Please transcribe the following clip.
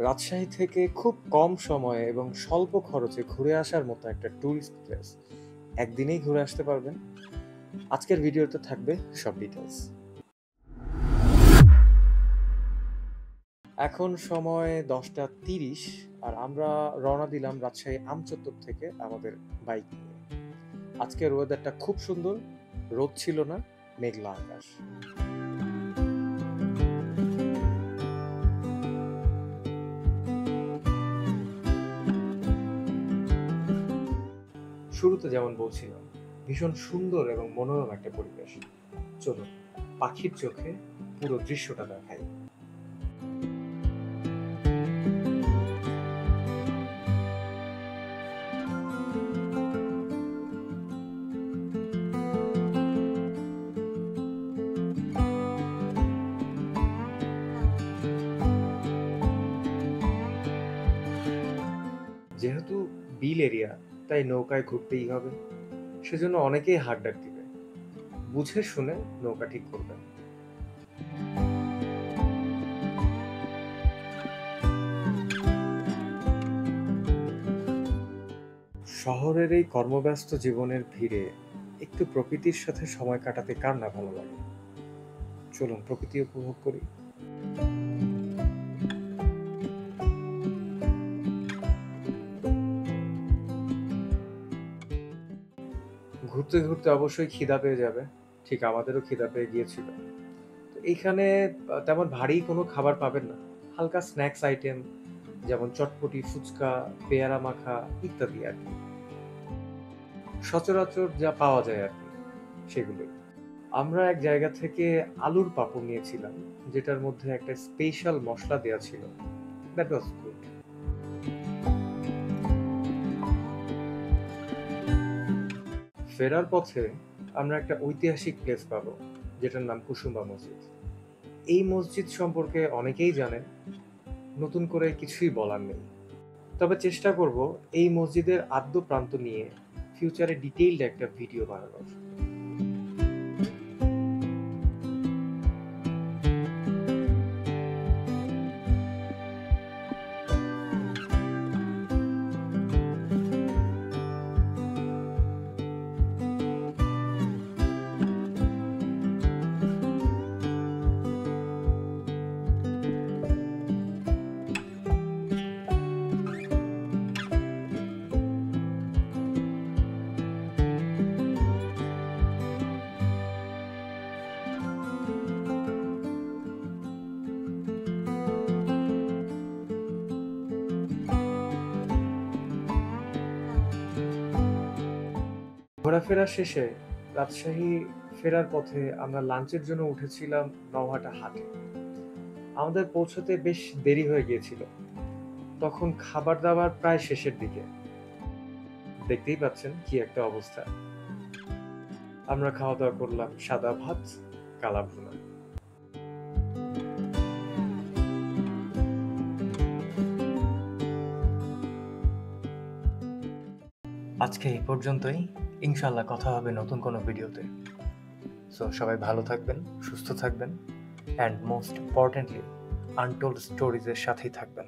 রাজশাহী থেকে খুব কম সময়ে এবং স্বল্প খরচে ঘুরে আসার মতো একটা ট্যুরিস্ট প্লেস। একদিনেই ঘুরে আসতে পারবেন। আজকের ভিডিওতে থাকবে সব ডিটেলস। এখন সময় 10টা 30 আর আমরা রওনা দিলাম রাজশাহী আমচত্বর থেকে আমাদের বাইক নিয়ে। আজকের ওয়েদারটা খুব সুন্দর, রোদ ছিল না, মেঘলা আকাশ। শুরুতে যেমন বলছিলাম, ভীষণ সুন্দর এবং মনোরম একটা পরিবেশ। চলুন পাখির চোখে পুরো দৃশ্যটা দেখাই। যেহেতু বিল এরিয়া, তাই নৌকায় ঘুরতেই হবে। সেজন্য অনেকেই হাক ডাক দিবে। বুঝে শুনে নৌকা ঠিক করবেন। শহরের এই কর্মব্যস্ত জীবনের ভিড়ে একটু প্রকৃতির সাথে সময় কাটাতে কার না ভালো লাগে। চলুন প্রকৃতি উপভোগ করি। ঘুরতে ঘুরতে অবশ্যই খিদা পেয়ে যাবে। ঠিক আমাদেরও খিদা পেয়ে গিয়েছিল। তো এইখানে তেমন ভারী কোনো খাবার পাবেন না। হালকা স্ন্যাক্স আইটেম যেমন চটপটি, ফুচকা, পেয়ারা মাখা ইত্যাদি আর কি। সচরাচর যা পাওয়া যায় আর কি, সেগুলোই। আমরা এক জায়গা থেকে আলুর পাঁপড় নিয়েছিলাম, যেটার মধ্যে একটা স্পেশাল মশলা দেওয়া ছিল। That was good. ফেরার পথে আমরা একটা ঐতিহাসিক প্লেস পাবো, যেটার নাম কুসুম্বা মসজিদ। এই মসজিদ সম্পর্কে অনেকেই জানেন, নতুন করে কিছুই বলার নেই। তবে চেষ্টা করব এই মসজিদের আদ্য প্রান্ত নিয়ে ফিউচারে ডিটেইলড একটা ভিডিও বানানোর। ঘোরাফেরা শেষে রাজশাহী ফেরার পথে আমরা লাঞ্চের জন্য উঠেছিলাম নওহাটা হাটে। আমাদের পৌঁছতে বেশ দেরি হয়ে গিয়েছিল। তখন খাবার দাবার প্রায় শেষের দিকে। দেখতেই পাচ্ছেন কি একটা অবস্থা। আমরা খাওয়া দাওয়া করলাম সাদা ভাত, কালা ভুনা। আজকে এই পর্যন্তই। ইনশাল্লাহ কথা হবে নতুন কোনো ভিডিওতে। সো সবাই ভালো থাকবেন, সুস্থ থাকবেন, অ্যান্ড মোস্ট ইম্পর্টেন্টলি আনটোল্ড স্টোরিজের সাথেই থাকবেন।